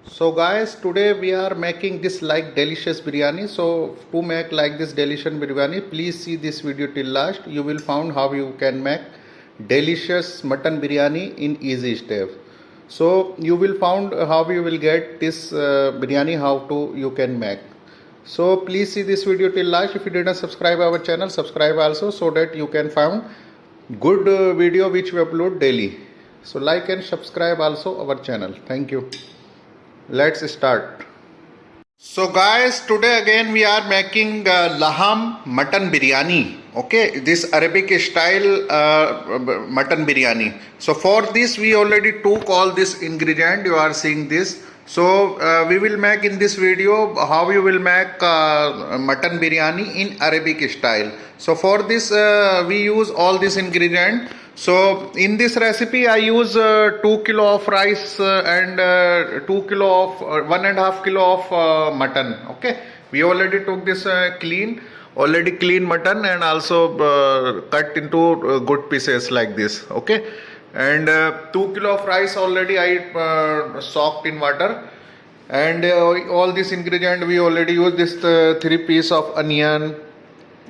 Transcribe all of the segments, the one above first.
So guys, today we are making this like delicious biryani. So to make like this delicious biryani, please see this video till last. You will find how you can make delicious mutton biryani in easy step. So you will find how you will get this biryani, how to you can make. So please see this video till last. If you didn't subscribe our channel, subscribe also so that you can find good video which we upload daily. So like and subscribe also our channel. Thank you. Let's start. So guys, today again we are making Laham mutton biryani. Okay, this Arabic style mutton biryani. So for this we already took all this ingredient. You are seeing this. So we will make in this video how you will make mutton biryani in Arabic style. So for this we use all this ingredient. So in this recipe I use 2 kilo of rice and 2 kilo of 1.5 kilo of mutton. Okay, we already took this already clean mutton and also cut into good pieces like this. Okay, and 2 kilo of rice already I soaked in water, and all this ingredient we already use this 3 piece of onion,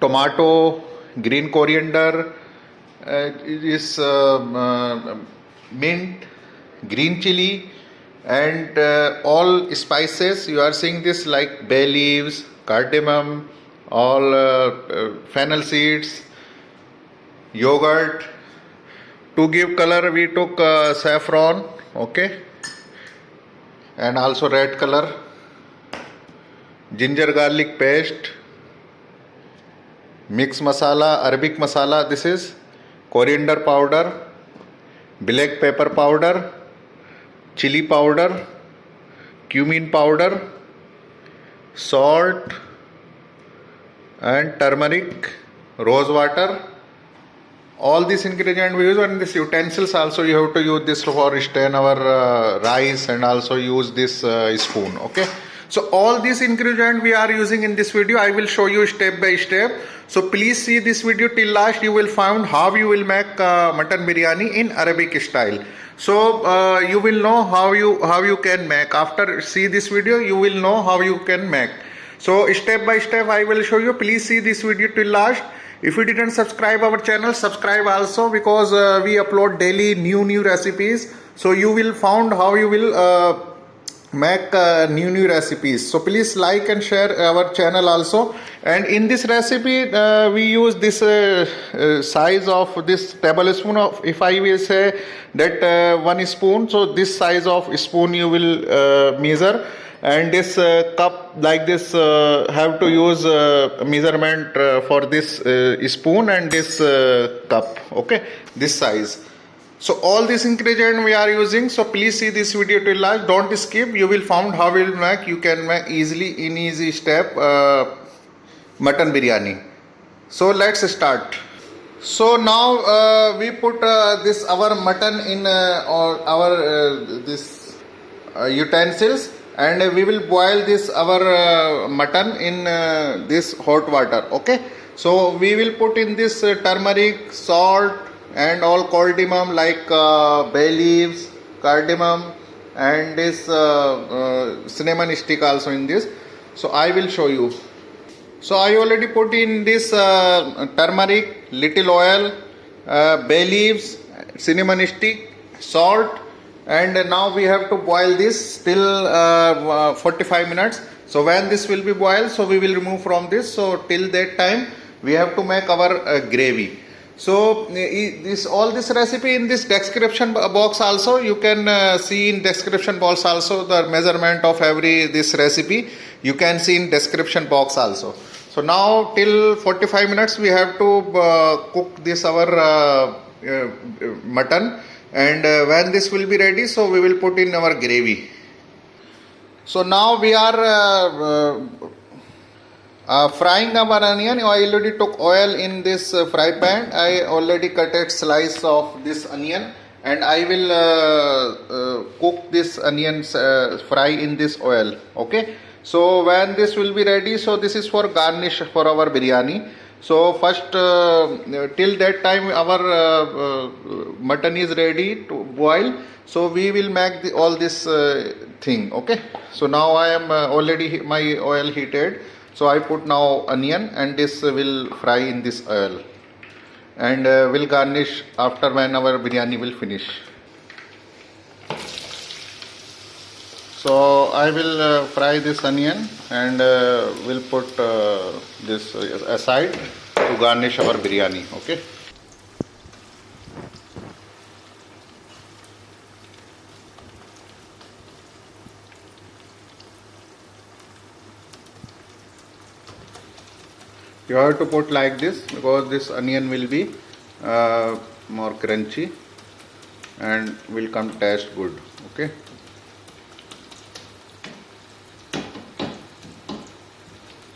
tomato, green coriander, this mint, green chilli, and all spices. You are seeing this like bay leaves, cardamom, all fennel seeds, yogurt. To give color we took saffron, okay, and also red color, ginger garlic paste, mix masala, Arabic masala. This is coriander powder, black pepper powder, chili powder, cumin powder, salt, and turmeric, rose water. All these ingredients we use, and this utensils also you have to use this for stain our rice, and also use this spoon. Okay, so all these ingredients we are using in this video. I will show you step by step. So please see this video till last. You will find how you will make mutton biryani in Arabic style. So you will know how you can make. After see this video, you will know how you can make. So step by step I will show you. Please see this video till last. If you didn't subscribe our channel, subscribe also, because we upload daily new recipes. So you will find how you will make new recipes. So please like and share our channel also. And in this recipe we use this size of this tablespoon of, if I will say that 1 spoon, so this size of spoon you will measure, and this cup like this have to use measurement for this spoon and this cup. Okay, this size. So all this ingredient we are using. So please see this video till last. Don't skip. You will find how we will make. You can make easily in easy step mutton biryani. So let's start. So now we put this our mutton in our this utensils, and we will boil this our mutton in this hot water. Okay, so we will put in this turmeric, salt, and all cardamom like bay leaves, cardamom, and this cinnamon stick also in this. So I will show you. So I already put in this turmeric, little oil, bay leaves, cinnamon stick, salt, and now we have to boil this till 45 minutes. So when this will be boiled, so we will remove from this. So till that time we have to make our gravy. So this all this recipe in this description box also. You can see in description box also the measurement of every this recipe. You can see in description box also. So now till 45 minutes we have to cook this our mutton, and when this will be ready, so we will put in our gravy. So now we are frying our onion. I already took oil in this fry pan. I already cut a slice of this onion, and I will cook this onion fry in this oil. Okay, so when this will be ready, so this is for garnish for our biryani. So first till that time our mutton is ready to boil. So we will make all this thing. Okay, so now I am already my oil heated, so I put now onion, and this will fry in this oil, and will garnish after when our biryani will finish. So I will fry this onion, and will put this aside to garnish our biryani. Okay. You have to put like this because this onion will be more crunchy and will come taste good. Okay.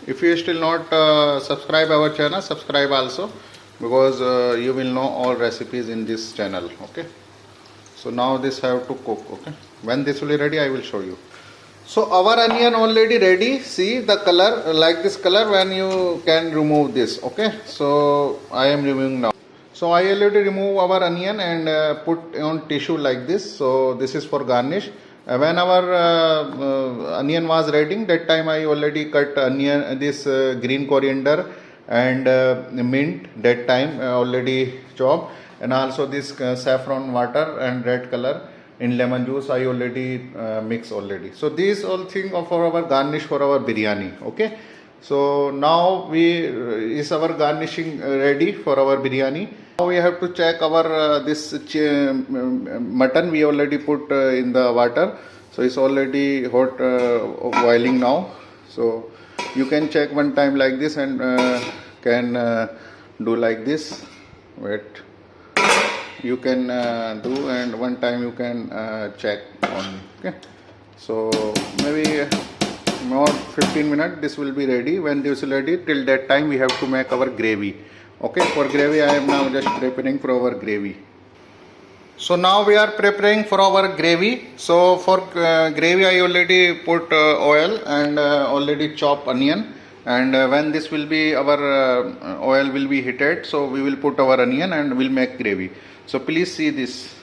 If you still not subscribe our channel, subscribe also, because you will know all recipes in this channel. Okay. So now this have to cook. Okay. When this will be ready, I will show you. So our onion already ready. See the color, like this color, when you can remove this. Okay. So I am removing now. So I already remove our onion and put on tissue like this. So this is for garnish. When our onion was ready, that time I already cut onion, this green coriander and mint, that time already chopped, and also this saffron water and red color in lemon juice I already mix already. So these all things for our garnish for our biryani. Okay. So now is our garnishing ready for our biryani. Now we have to check our this mutton we already put in the water. So it's already hot, boiling now. So you can check one time like this, and can do like this. Wait, you can do, and one time you can check on. Okay. So maybe more 15 minutes this will be ready. When this is ready, till that time we have to make our gravy. Okay, for gravy I am now just preparing for our gravy. So now we are preparing for our gravy. So for gravy I already put oil and already chop onion, and when this will be our oil will be heated, so we will put our onion and we'll make gravy. So please see this.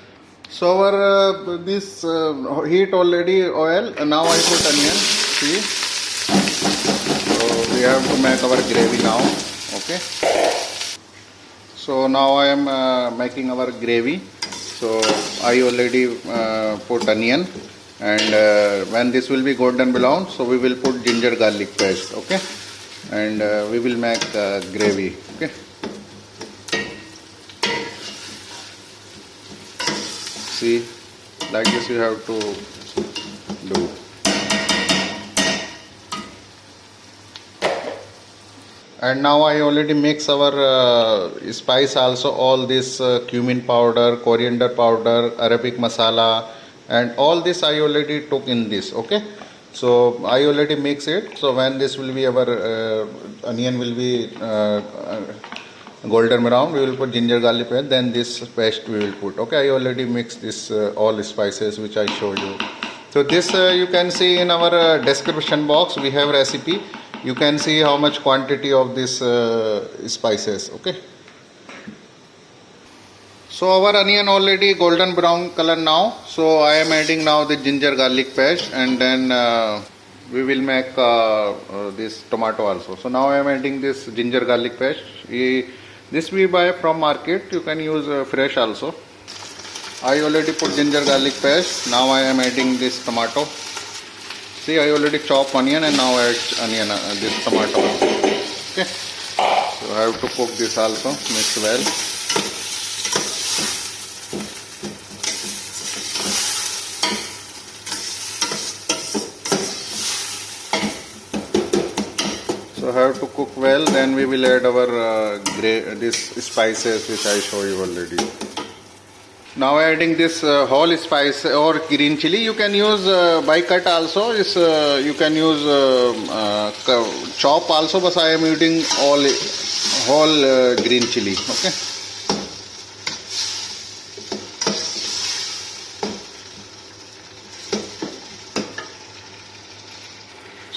So our this heat already oil, and now I put onion. See. So we have to make our gravy now. Okay. So now I am making our gravy. So I already put onion, and when this will be golden brown, so we will put ginger garlic paste. Okay, and we will make gravy. Okay. See, like this you have to do. And now I already mix our spice also, all this cumin powder, coriander powder, Arabic masala, and all this I already took in this. Okay, so I already mix it. So when this will be our onion will be golden brown, we will put ginger garlic paste, then this paste we will put. Okay, I already mixed this all spices which I show you. So this you can see in our description box, we have recipe. You can see how much quantity of this spices. Okay. So our onion already golden brown color now. So I am adding now the ginger garlic paste, and then we will make this tomato also. So now I am adding this ginger garlic paste. This we buy from market. You can use fresh also. I already put ginger garlic paste. Now I am adding this tomato. See, I already chop onion, and now add onion, this tomato. Okay. So I have to cook this also, mix well. So I have to cook well. Then we will add our this spices which I show you already. Now adding this whole spice or green chilli. You can use by cut also. You can use chop also, but I am using whole green chilli. Okay.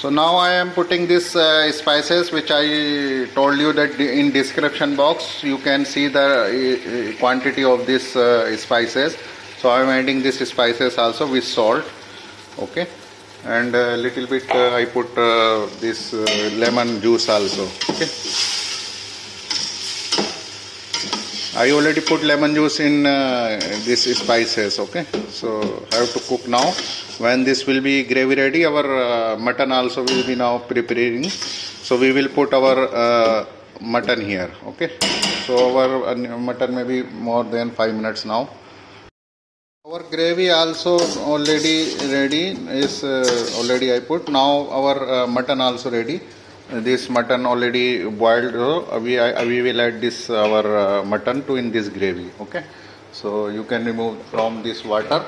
So now I am putting this spices which I told you that in description box you can see the quantity of this spices. So I am adding this spices also with salt. Okay, and a little bit I put this lemon juice also. Okay, I already put lemon juice in this spices. Okay, so I have to cook now. When this will be gravy ready, our mutton also will be now preparing. So we will put our mutton here. Okay, so our mutton may be more than 5 minutes now. Our gravy also already ready is already I put. Now our mutton also ready. This mutton already boiled. We will add this our mutton to in this gravy. Okay, so you can remove from this water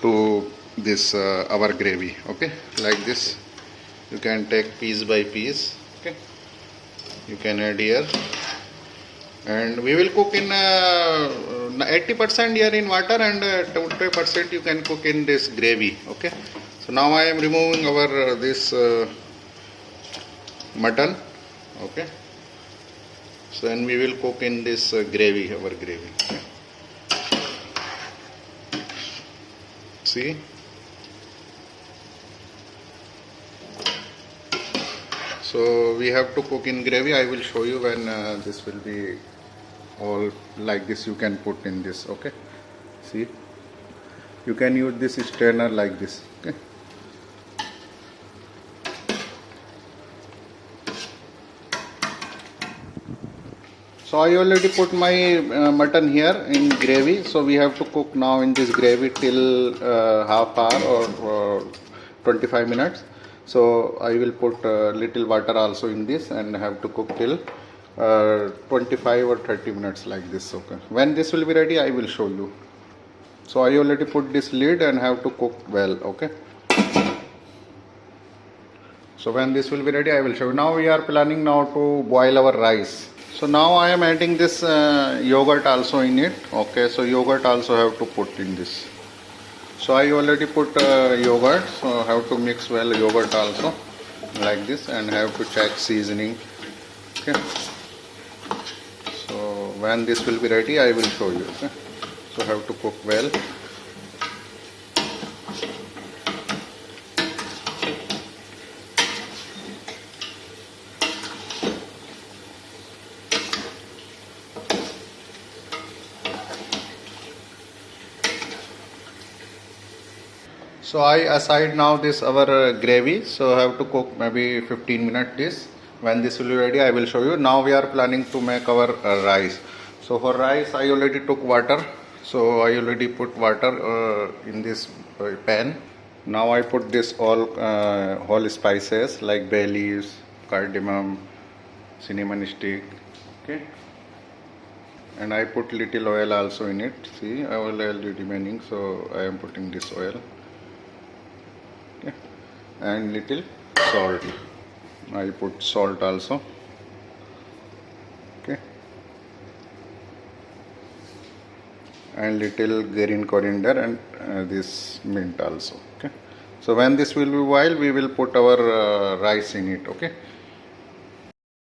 to this our gravy. Okay, like this you can take piece by piece. Okay, you can add here, and we will cook in 80% here in water, and 20% you can cook in this gravy. Okay, so now I am removing our this mutton. Okay, so then we will cook in this gravy, our gravy. Okay. See, so we have to cook in gravy. I will show you when this will be all like this. You can put in this. Okay, see, you can use this strainer like this. Okay, so I already put my mutton here in gravy. So we have to cook now in this gravy till half hour or 25 minutes. So I will put little water also in this and have to cook till 25 or 30 minutes like this. Okay, when this will be ready I will show you. So I already put this lid and have to cook well. Okay, so when this will be ready I will show you. Now we are planning now to boil our rice. So now I am adding this yogurt also in it. Okay, so yogurt also have to put in this. So I already put yogurt, so have to mix well yogurt also like this, and have to check seasoning. Okay, so when this will be ready I will show you. Okay, so have to cook well. So I aside now this our gravy, so I have to cook maybe 15 minutes this. When this will be ready I will show you. Now we are planning to make our rice. So for rice I already took water. So I already put water in this pan. Now I put this all whole spices like bay leaves, cardamom, cinnamon stick. Okay, and I put little oil also in it. See, oil remaining, so I am putting this oil. Okay, and little salt. I put salt also. Okay, and little green coriander and this mint also. Okay, so when this will be boiled we will put our rice in it. Okay,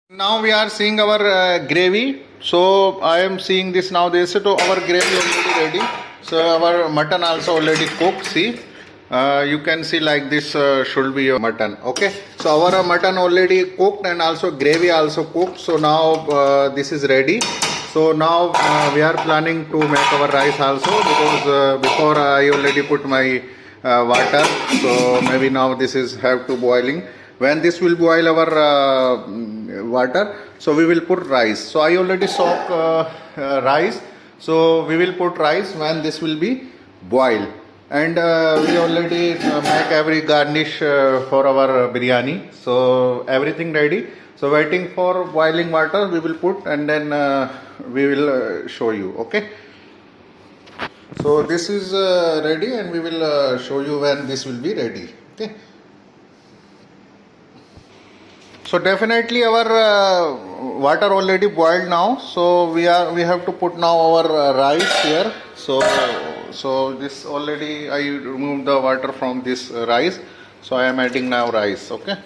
now we are seeing our gravy. So I am seeing this now. This so our gravy already ready. So our mutton also already cooked. See, you can see like this should be your mutton. Okay, so our mutton already cooked and also gravy also cooked. So now this is ready. So now we are planning to make our rice also, because before I already put my water. So maybe now this is have to boiling. When this will boil our water, so we will put rice. So I already soak rice. So we will put rice when this will be boiled. And we already make every garnish for our biryani. So everything ready. So waiting for boiling water we will put, and then we will show you. Okay, so this is ready, and we will show you when this will be ready. Okay, so definitely our water already boiled now. So we have to put now our rice here. So this already I removed the water from this rice. So I am adding now rice. Okay,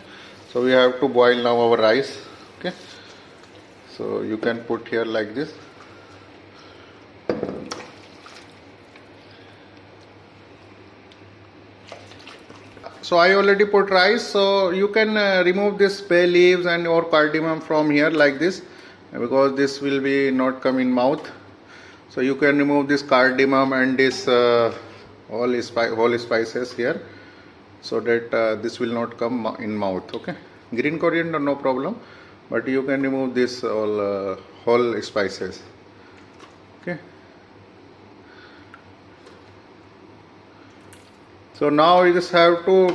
so we have to boil now our rice. Okay, so you can put here like this. So I already put rice, so you can remove this bay leaves and or cardamom from here like this, because this will be not come in mouth. So you can remove this cardamom and this whole spices here, so that this will not come in mouth. Okay, green coriander no problem, but you can remove this all whole spices. Okay. So now we just have to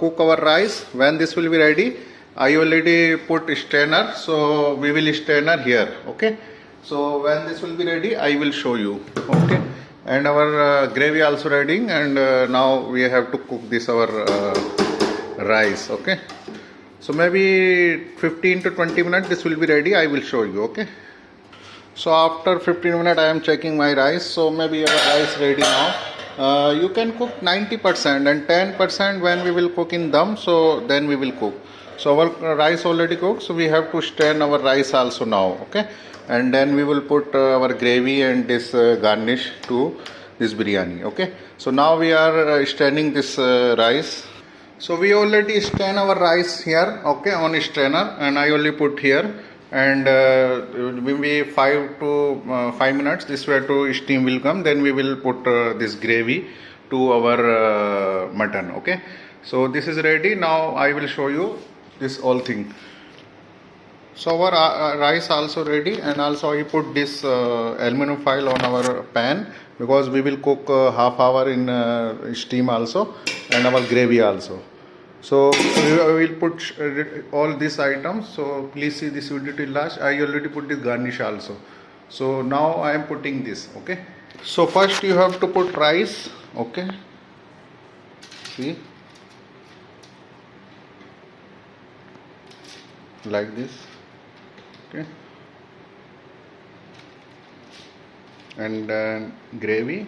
cook our rice. When this will be ready, I already put strainer, so we will strainer here. Okay. So when this will be ready, I will show you. Okay. And our gravy also ready, and now we have to cook this our rice. Okay. So maybe 15 to 20 minutes this will be ready. I will show you. Okay. So after 15 minutes I am checking my rice. So maybe our rice ready now. You can cook 90% and 10% when we will cook in dum, so then we will cook. So our rice already cooked, so we have to strain our rice also now. Okay, and then we will put our gravy and this garnish to this biryani. Okay, so now we are straining this rice. So we already strain our rice here. Okay, on strainer, and I only put here, and maybe 5 minutes this way to steam will come, then we will put this gravy to our mutton. Okay, so this is ready. Now I will show you this all thing. So our rice also ready, and also I put this aluminum foil on our pan, because we will cook half hour in steam also, and our gravy also. So we will put all these items. So please see this video till last. I already put this garnish also. So now I am putting this. Okay. So first you have to put rice. Okay. See, like this. Okay. And then gravy.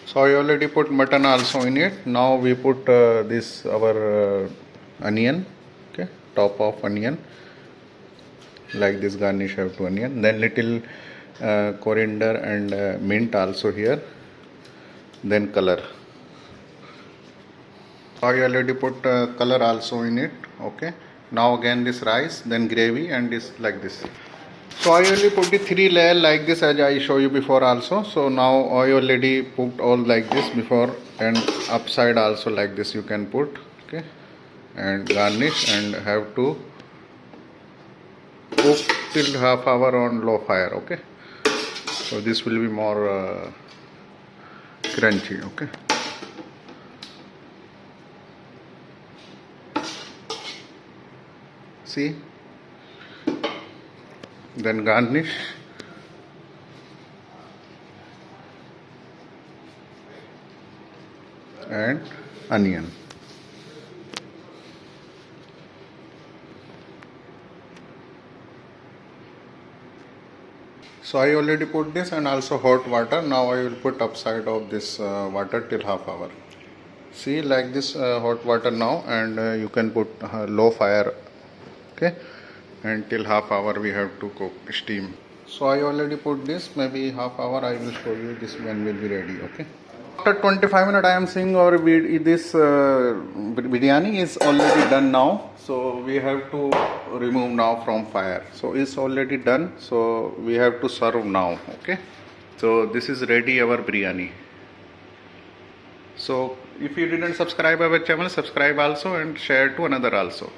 So I already put mutton also in it. Now we put this our onion. Okay, top of onion, like this garnish have to onion. Then little coriander and mint also here. Then color. I already put color also in it. Okay. Now again this rice, then gravy, and this like this. So I already put the 3 layer like this, as I show you before also. So now I already put all like this before, and upside also like this you can put. Okay, and garnish, and have to cook till half hour on low fire. Okay, so this will be more crunchy. Okay. See, then garnish, and onion. So I already put this, and also hot water. Now I will put upside of this water till half hour. See, like this hot water now, and you can put low fire. Okay, and till half hour we have to cook steam. So I already put this, maybe half hour. I will show you this when will be ready. Okay, after 25 minutes I am seeing our this biryani is already done now. So we have to remove now from fire. So it's already done, so we have to serve now. Okay, so this is ready, our biryani. So if you didn't subscribe our channel, subscribe also, and share to another also.